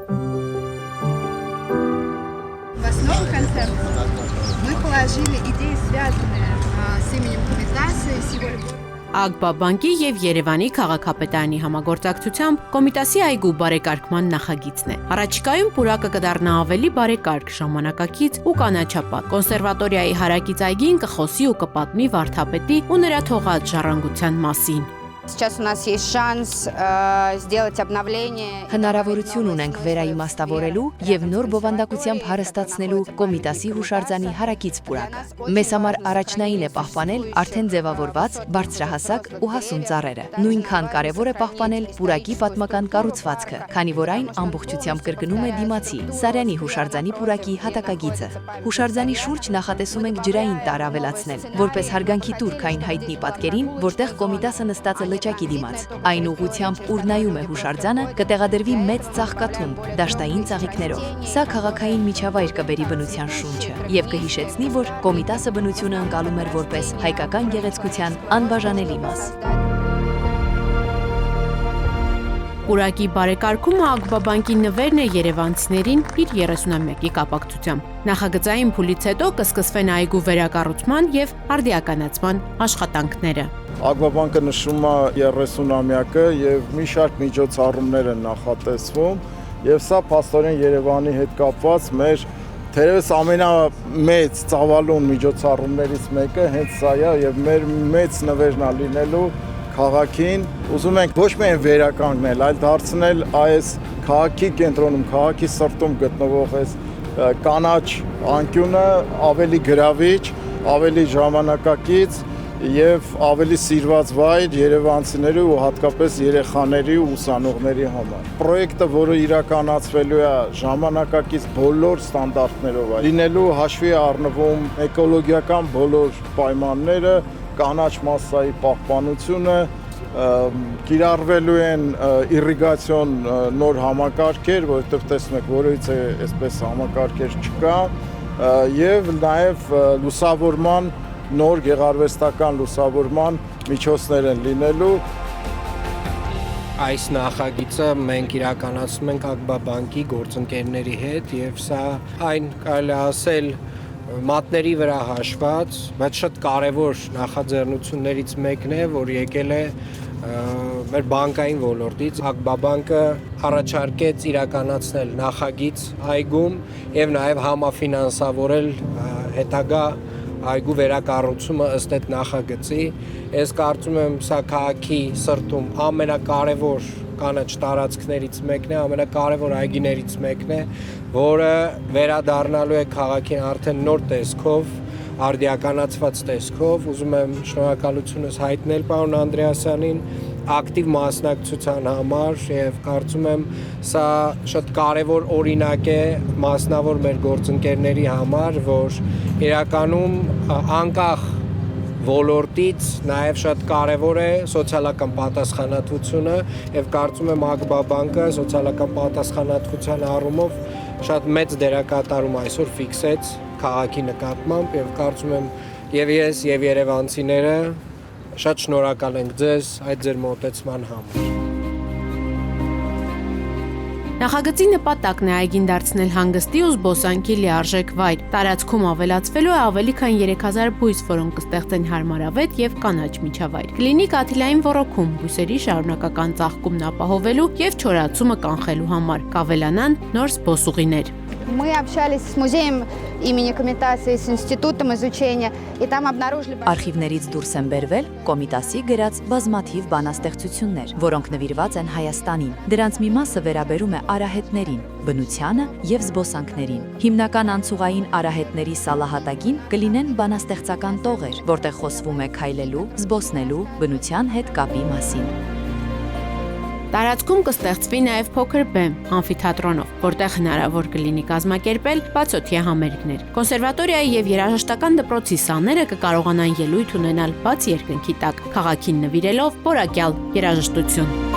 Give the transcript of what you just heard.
В основу концепта мы положили идеи, связанные с именем Комитаса и с его любовью. ԱԳԲԱ բանկի եւ Երևանի քաղաքապետարանի համագործակցությամբ Կոմիտասի այգու բարեկարգման նախագիծն է։ Առաջիկայում պուրակը կդառնա ավելի բարեկարգ, ժամանակակից ու կանաչապատ։ Կոնսերվատորիայի հարակից այգին կխոսի ու կպատմի վարդապետի ու նրա թողած ժառանգության մասին։ Сейчас у нас есть шанс сделать обновление. Հնարավորություն ունենք վերաիմաստավորելու եւ նոր բովանդակությամբ հարստացնելու Կոմիտասի հուշարձանի հարակից պուրակը։ Մեզ համար առաջնային է պահպանել արդեն ձևավորված բարձրահասակ ու հասուն ծառերը։ Նույնքան կարևոր է պահպանել պուրակի պատմական կառուցվածքը, քանի որ այն ամբողջությամբ կրկնում է դիմացի Սարյանի հուշարձանի պուրակի հատակագիծը։ Հուշարձանի շուրջ նախատեսում ենք ջրային տար ավելացնել, որպես հարգանքի տուրք այն հայտնի պատկերին, որտեղ Կոմիտասը նստած է լճակի դիմաց։ Այն ուղղությամբ, ուր նայում է հուշարձանը, կտեղադրվի մեծ ծաղկաթումբ դաշտային ծաղիկներով։ Սա քաղաքային միջավայր կբերի բնության շունչը եւ կհիշեցնի, որ Կոմիտասը բնությունը ընկալում էր որպես հայկական գեղեցկության անբաժանելի մաս։ Պուրակի բարեկարգումը ԱԳԲԱ բանկի նվերն է երևանցիներին իր 30-ամյակի կապակցությամբ։ Նախագծային փուլից հետո կսկսվեն այգու վերակառուցման եւ արդիականացման աշխատանքները։ ԱԳԲԱ բանկը նշում է 30-ամյակը եւ մի շարք միջոցառումներ են նախատեսվում եւ սա փաստորեն Երևանի հետ կապված մեր թերևս ամենամեծ ծավալուն միջոցառումներից մեկը հենց սա է եւ մեր մեծ նվերն է լինելու քաղաքին։ Ուզում ենք ոչ միայն վերականգնել, այլ դարձնել այս քաղաքի կենտրոնում, քաղաքի սրտում գտնվող այս կանաչ անկյունը ավելի գրավիչ, ավելի ժամանակակից եւ ավելի սիրված վայր երևանցիների ու հատկապես երեխաների ու ուսանողների համար։ Պրոյեկտը, որը իրականացվելու է ժամանակակից բոլոր ստանդարտներով է, լինելու հաշվի առնվում էկոլոգիական բոլոր պայմանները, կանաչ մասսայի պահպանությունը, կիրառվելու են իռիգացիոն նոր համակարգեր, որովհետև տեսնում եք, որից է այսպես համակարգեր չկա, եւ նաեւ լուսավորման նոր գեղարվեստական լուսավորման միջոցներ են լինելու։ Այս նախագիծը մենք իրականացնում ենք ԱԳԲԱ բանկի գործընկերների հետ եւ սա այն կարելի ասել մատների վրա հաշված, բայց շատ կարևոր նախաձեռնություններից մեկն է, որ եկել է մեր բանկային ոլորտից։ ԱԳԲԱ բանկը առաջարկեց իրականացնել նախագիծ այգում եւ նաեւ համաֆինանսավորել հետագա այգու վերակառուցումը ըստ այդ նախագծի։ Ես կարծում եմ սա քաղաքի սրտում ամենակարևոր կանաչ տարածքներից մեկն է, ամենակարևոր այգիներից մեկն է, որը վերադառնալու է քաղաքին արդեն նոր տեսքով, արդիականացված տեսքով։ Ուզում եմ շնորհակալությունս հայտնել պարոն Անդրեասյանին ակտիվ մասնակցության համար եւ կարծում եմ սա շատ կարևոր օրինակ է մասնավոր մեր գործընկերների համար, որ իրականում անկախ ոլորտից նաև շատ կարևոր է սոցիալական պատասխանատվությունը եւ կարծում եմ ԱԳԲԱ բանկը սոցիալական պատասխանատվության առումով շատ մեծ դերակատարում այսօր ֆիքսեց քաղաքի նկատմամբ եւ կարծում եմ եւ ես եւ երևանցիները շատ շնորհակալ ենք ձեզ այդ ձեր մոտեցման համար։ Նախագծի նպատակն է այգին դարձնել հանգստի ու զբոսանքի լիարժեք վայր։ Տարածքում ավելացվելու է ավելի քան 3000 բույս, որոնք կստեղծեն հարմարավետ եւ կանաչ միջավայր։ Կլինի կաթիլային ոռոգում, բույսերի շարունակական ծաղկումն ապահովելու եւ չորացումը կանխելու համար։ Կավելանան նոր զբոսուղիներ։ Мы общались с музеем имени Комитаса и с институтом изучения, и там обнаружили... Արխիվներից դուրս են բերվել Կոմիտասի գրած բազմաթիվ բանաստեղծություններ, որոնք նվիրված են Հայաստանին։ Դրանց մի մասը վերաբերում է արահետներին, բնությանը եւ զբոսանքներին։ Հիմնական անցուղային արահետների սալահատակին կլինեն բանաստեղծական տողեր, որտեղ խոսվում է քայլելու, զբոսնելու, բնության հետ կապի մասին։ Տարածքում կստեղծվի նաև փոքր բեմ ամֆիթատրոնով, որտեղ հնարավոր կլինի կազմակերպել բացօթյա համերգներ։ Կոնսերվատորիայի եւ երաժշտական դպրոցի սաները կկարողանան ելույթ ունենալ բաց երկնքի տակ, քաղաքին նվիրելով որակյալ երաժշտություն։